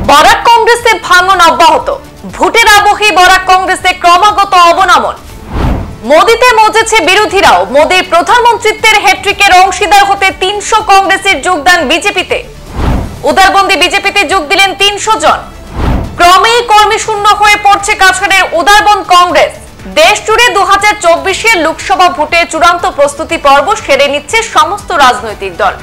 বরাক কংগ্রেসে ভাঙন অব্যাহত। ভোটের আবহে বরাক কংগ্রেসে ক্রমাগত অবনমন। মোদিতে মজেছে বিরোধীরাও। মোদির প্রধানমন্ত্রীত্বের হ্যাট্রিকের অংশীদার হতে ৩০০ কংগ্রেসের যোগদান বিজেপিতে। উদারবন্দী বিজেপিতে যোগ দিলেন ৩০০ জন। ক্রমেই কর্মী শূন্য হয়ে পড়ছে কাছাড়ের উদারবন্দ কংগ্রেস। দেশ জুড়ে 2024-এর লোকসভা ভোটে চূড়ান্ত প্রস্তুতি পর্ব সেরে নিচ্ছে সমস্ত রাজনৈতিক দল।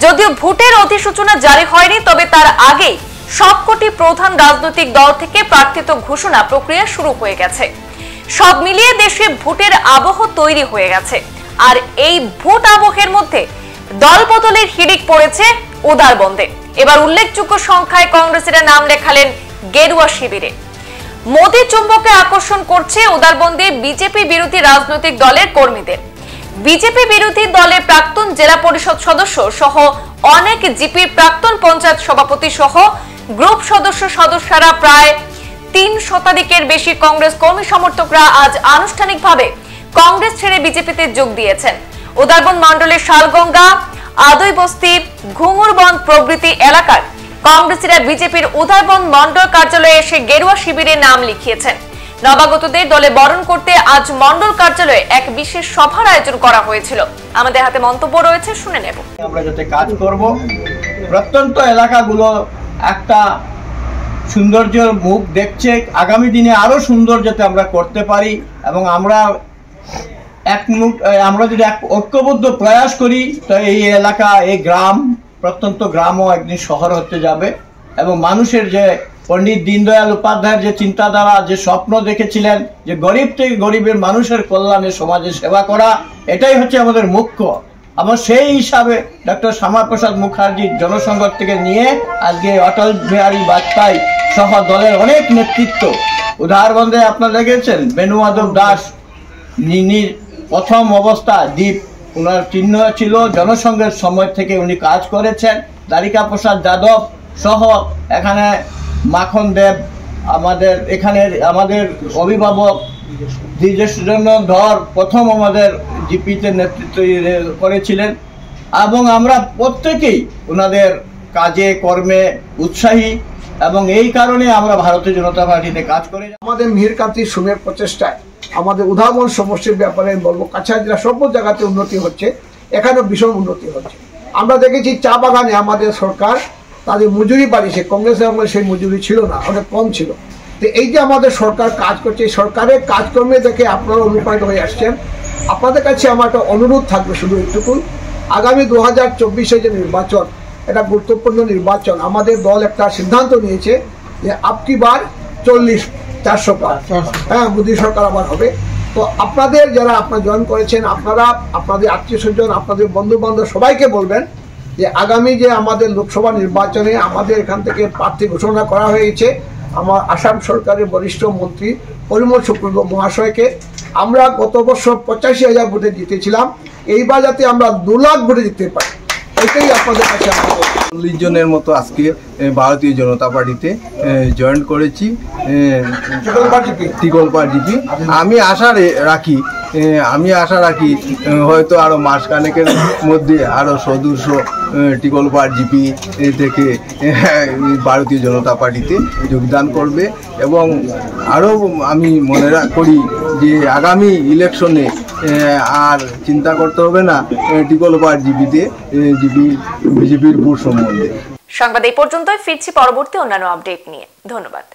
যদিও ভোটের অধিসূচনা জারি হয়নি, তবে তার আগেই সবকটি প্রধান রাজনৈতিক দল থেকে প্রার্থিত ঘোষণা প্রক্রিয়া শুরু হয়ে গেছে। সব মিলিয়ে দেশে ভোটের আবহ তৈরি হয়ে গেছে। আর এই ভোট আবহের মধ্যে দল বদলের হিড়িক পড়েছে উদারবন্দে। এবার উল্লেখযোগ্য সংখ্যায় কংগ্রেসীরা নাম লেখালেন গেরুয়া শিবিরে। মোদি চুম্বকে আকর্ষণ করছে উদারবন্দে বিজেপি বিরোধী রাজনৈতিক দলের কর্মীদের। বিজেপি বিরোধী দলের প্রাক্তন জেলা পরিষদ সদস্য সহ অনেক জিপির প্রাক্তন পঞ্চায়েত সভাপতি সহ গ্রুপ সদস্যরা প্রায় ৩ শতাধিকের বেশি কংগ্রেস কর্মী সমর্থকরা আজ আনুষ্ঠানিকভাবে কংগ্রেস ছেড়ে বিজেপিতে যোগ দিয়েছেন। উদারবন্দ মন্ডলের শালগঙ্গা, আদৈবস্তি, ঘুঙুরবন্দ প্রভৃতি এলাকার কংগ্রেসীরা বিজেপির উদারবন্দ মন্ডল কার্যালয়ে এসে গেরুয়া শিবিরে নাম লিখিয়েছেন। নবাগতদের দলে বরণ করতে আজ মন্ডল কার্যালয়ে এক বিশেষ সভার আয়োজন করা হয়েছিল। আমাদের হাতে মন্তব্য রয়েছে, শুনে নেব। আমরা যাতে কাজ করব, প্রত্যন্ত এলাকাগুলো একটা সৌন্দর্যের মুখ দেখছে, আগামী দিনে আরো সুন্দর যাতে আমরা করতে পারি এবং আমরা যদি এক ঐক্যবদ্ধ প্রয়াস করি, তো এই এলাকা, এই গ্রাম, প্রত্যন্ত গ্রামও একদিন শহর হতে যাবে। এবং মানুষের যে পণ্ডিত দীনদয়াল উপাধ্যায়ের যে চিন্তাধারা, যে স্বপ্ন দেখেছিলেন যে গরিব থেকে গরিবের মানুষের কল্যাণে সমাজে সেবা করা, এটাই হচ্ছে আমাদের মুখ্য। আমার সেই হিসাবে ডক্টর শ্যামাপ্রসাদ মুখার্জির জনসংঘ থেকে নিয়ে আজকে অটল বিহারী বাজপেয়ী সহ দলের অনেক নেতৃত্ব, উদারবন্দে আপনারা দেখেছেন বেণু মাধব দাস নিনির প্রথম অবস্থা দ্বীপ, ওনার চিহ্ন ছিল। জনসংঘের সময় থেকে উনি কাজ করেছেন। দ্বারিকা প্রসাদ যাদব সহ এখানে মাখন দেব, আমাদের অভিভাবক দ্বিজেন্দ্র ধর প্রথম আমাদের জিপিতে নেতৃত্ব করেছিলেন এবং আমরা প্রত্যেকেই ওনাদের কাজে কর্মে উৎসাহী এবং এই কারণে আমরা ভারতীয় জনতা পার্টিতে কাজ করি। আমাদের মিহিরকান্তি সুমের প্রচেষ্টায় আমাদের উদাহরণ সমষ্টির ব্যাপারে বলবো, কাছাড় জেলা সব জায়গাতে উন্নতি হচ্ছে, এখানেও ভীষণ উন্নতি হচ্ছে। আমরা দেখেছি চা বাগানে আমাদের সরকার তাদের মজুরি বাড়িয়েছে, কংগ্রেসের আমলে সেই মজুরি ছিল না, অনেক কম ছিল। তো এই যে আমাদের সরকার কাজ করছে, সরকারের কাজকর্মে দেখে আপনারা অনুপ্রাণিত হয়ে আসছেন। আপনাদের কাছে আমার একটা অনুরোধ থাকবে শুধু একটুকুই, আগামী 2024-এ যে নির্বাচন, এটা গুরুত্বপূর্ণ নির্বাচন। আমাদের দল একটা সিদ্ধান্ত নিয়েছে যে আপকি বার 40-400 পার, হ্যাঁ, মোদী সরকার আবার হবে। তো আপনাদের যারা আপনারা জয়েন করেছেন, আপনারা আপনাদের আত্মীয় স্বজন, আপনাদের বন্ধু বান্ধব সবাইকে বলবেন যে আগামী যে আমাদের লোকসভা নির্বাচনে আমাদের এখান থেকে প্রার্থী ঘোষণা করা হয়েছে আমার আসাম সরকারের বরিষ্ঠ মন্ত্রী পরিমল শুক্ল মহাশয়কে। আমরা গত বছর 85,000 ভোটে জিতেছিলাম, এইবার যাতে আমরা 2 লাখ ভোটে জিততে পারি, এটাই আপনাদের কাছে। 40 জনের মতো আজকে ভারতীয় জনতা পার্টিতে জয়েন করেছি, টিকলপাড় জিপি। আমি আশা রাখি হয়তো আরও মাসখানেকের মধ্যে আরও সদস্য টিকলপাড় জিপি থেকে ভারতীয় জনতা পার্টিতে যোগদান করবে এবং আরও আমি মনে করি যে আগামী ইলেকশনে আর চিন্তা করতে হবে না টিকলপাড় জিপিতে বিজেপির ভোট সম্বন্ধে। সংবাদ এই পর্যন্তই, ফিরছি পরবর্তী অন্যান্য আপডেট নিয়ে। ধন্যবাদ।